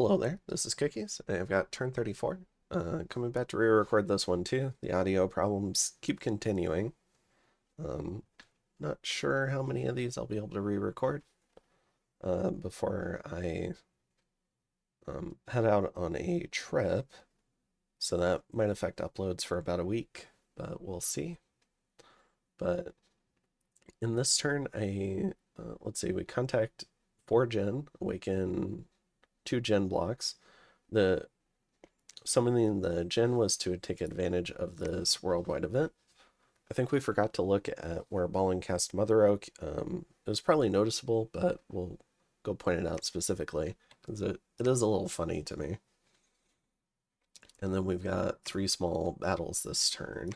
Hello there, this is Cookies, and I've got turn 34. Coming back to re-record this one too. The audio problems keep continuing. Um, Not sure how many of these I'll be able to re-record before I head out on a trip. So that might affect uploads for about a week, but we'll see. But in this turn, let's see, we contact 4 gen, awaken 2 gen blocks. The Summoning the gen was to take advantage of this worldwide event. I think we forgot to look at where Ballin cast Mother Oak. It was probably noticeable, but we'll go point it out specifically because it is a little funny to me. And then we've got 3 small battles this turn.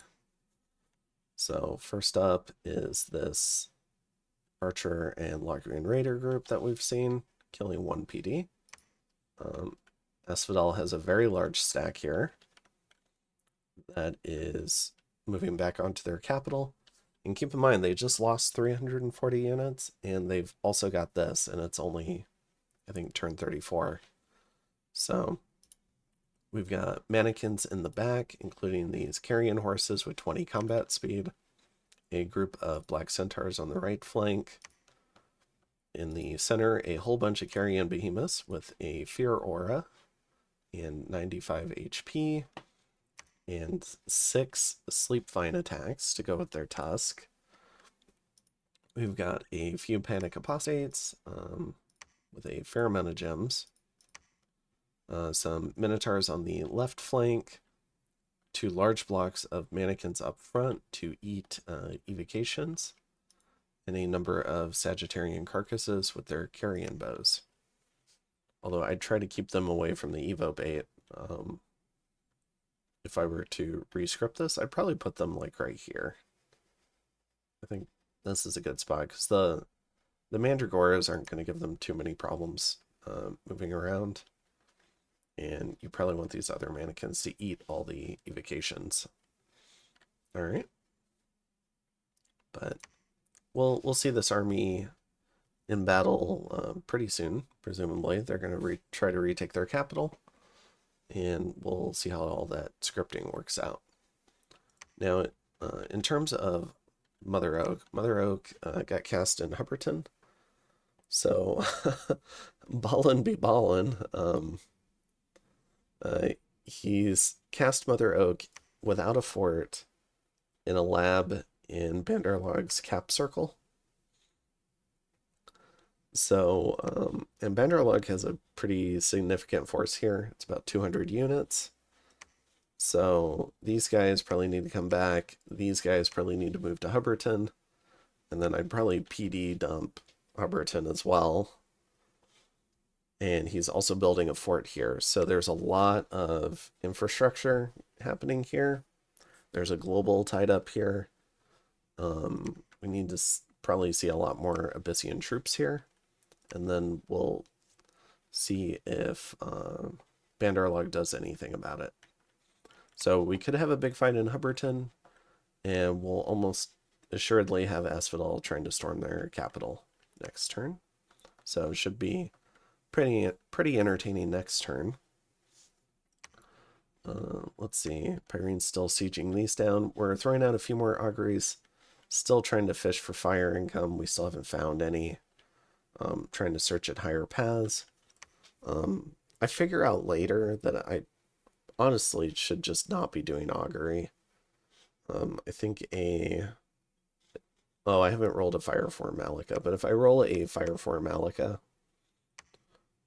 So first up is this Archer and Logrian Raider group that we've seen, killing 1 PD. Asphodel has a very large stack here that is moving back onto their capital. And keep in mind, they just lost 340 units, and they've also got this, and it's only, I think, turn 34. So we've got mannequins in the back, including these carrion horses with 20 combat speed, a group of black centaurs on the right flank. In the center, a whole bunch of carrion behemoths with a fear aura and 95 HP, and 6 sleep fine attacks to go with their tusk. We've got a few panic apostates with a fair amount of gems. Some minotaurs on the left flank, 2 large blocks of mannequins up front to eat evocations, and a number of Sagittarian carcasses with their carrion bows. Although I'd try to keep them away from the evo bait. If I were to rescript this, I'd probably put them like right here. I think this is a good spot because the mandragoras aren't going to give them too many problems moving around. And you probably want these other mannequins to eat all the evocations. All right. But we'll see this army in battle pretty soon, presumably. They're going to try to retake their capital, and we'll see how all that scripting works out. Now, in terms of Mother Oak got cast in Hubberton, so ballin' be ballin'. He's cast Mother Oak without a fort in a lab in Bandarlog's cap circle. So, and Bandarlog has a pretty significant force here. It's about 200 units. So these guys probably need to come back. These guys probably need to move to Hubberton. And then I'd probably PD dump Hubberton as well. And he's also building a fort here. So there's a lot of infrastructure happening here. There's a global tied up here. We need to probably see a lot more Abyssian troops here. And then we'll see if Bandarlog does anything about it. So we could have a big fight in Hubberton, and we'll almost assuredly have Asphodel trying to storm their capital next turn. So it should be pretty entertaining next turn. Let's see. Pyrene's still sieging these down. We're throwing out a few more auguries. Still trying to fish for fire income. We still haven't found any. Trying to search at higher paths. I figure out later that I honestly should just not be doing augury. I think I haven't rolled a Fire Form Malika, but if I roll a Fire Form Malika,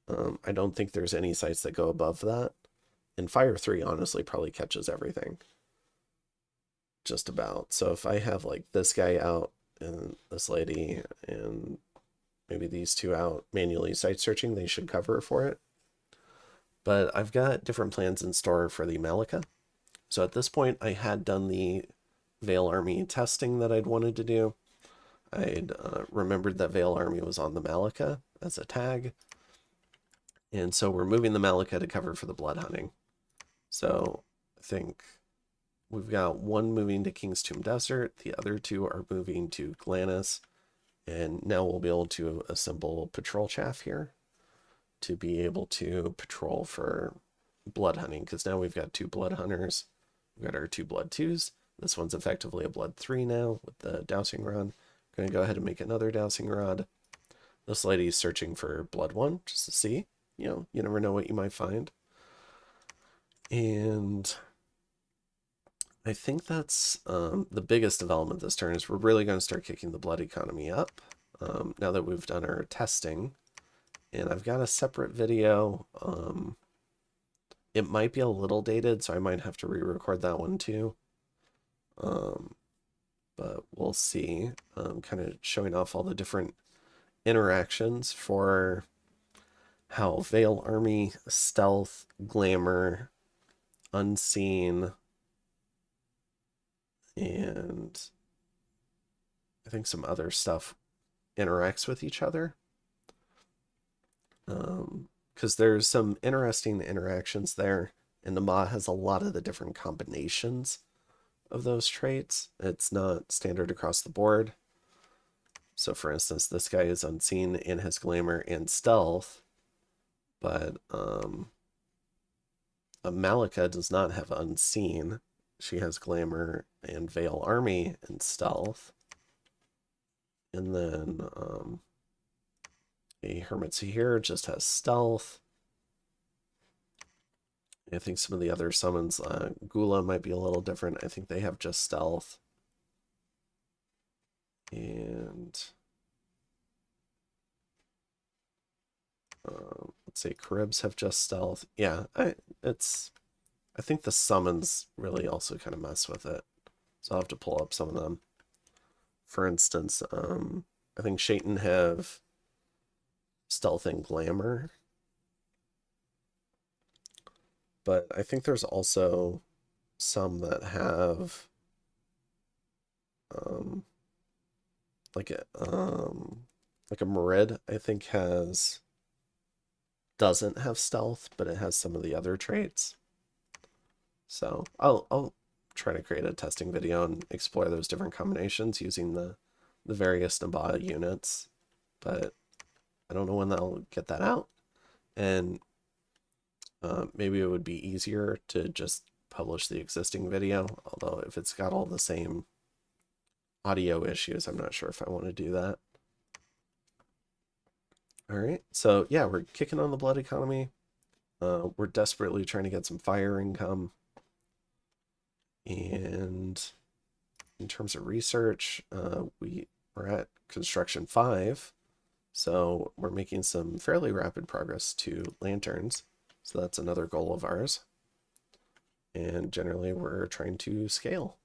I don't think there's any sites that go above that. And Fire 3 honestly probably catches everything. Just about. So if I have like this guy out and this lady and maybe these 2 out manually site searching, they should cover for it. But I've got different plans in store for the Malika. So at this point, I had done the Veil Army testing that I'd wanted to do. I'd remembered that Veil Army was on the Malika as a tag. And so we're moving the Malika to cover for the blood hunting. So I think we've got 1 moving to King's Tomb Desert. The other 2 are moving to Glanis. And now we'll be able to assemble patrol chaff here. to be able to patrol for blood hunting, because now we've got 2 blood hunters. We've got our 2 blood 2s. This one's effectively a blood 3 now with the dowsing rod. I'm going to go ahead and make another dowsing rod. This lady's searching for blood 1 just to see. You never know what you might find. And I think that's the biggest development this turn is we're really going to start kicking the blood economy up now that we've done our testing. And I've got a separate video. It might be a little dated, so I might have to re-record that one too. But we'll see. Kind of showing off all the different interactions for how Veil Army, Stealth, Glamour, Unseen, and I think some other stuff interacts with each other. Because there's some interesting interactions there, and the Ma has a lot of the different combinations of those traits. It's not standard across the board. So for instance, this guy is Unseen and has Glamour and Stealth, but Malika does not have Unseen. She has Glamour and Veil Army and Stealth. And then a Hermit Sahir just has Stealth. I think some of the other summons, Gula might be a little different. I think they have just Stealth. And let's say Caribs have just Stealth. Yeah, I think the summons really also kind of mess with it. So I'll have to pull up some of them. For instance, I think Shaitan have Stealth and Glamour. But I think there's also some that have like a Merid, I think doesn't have Stealth, but it has some of the other traits. So I'll try to create a testing video and explore those different combinations using the various Naba units, but I don't know when they'll get that out. And maybe it would be easier to just publish the existing video, although if it's got all the same audio issues, I'm not sure if I want to do that. All right, so yeah, we're kicking on the blood economy. We're desperately trying to get some fire income. And in terms of research, we're at construction 5. So we're making some fairly rapid progress to lanterns. So that's another goal of ours. And generally we're trying to scale.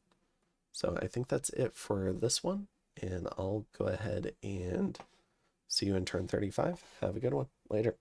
So I think that's it for this one. And I'll go ahead and see you in turn 35. Have a good one. Later.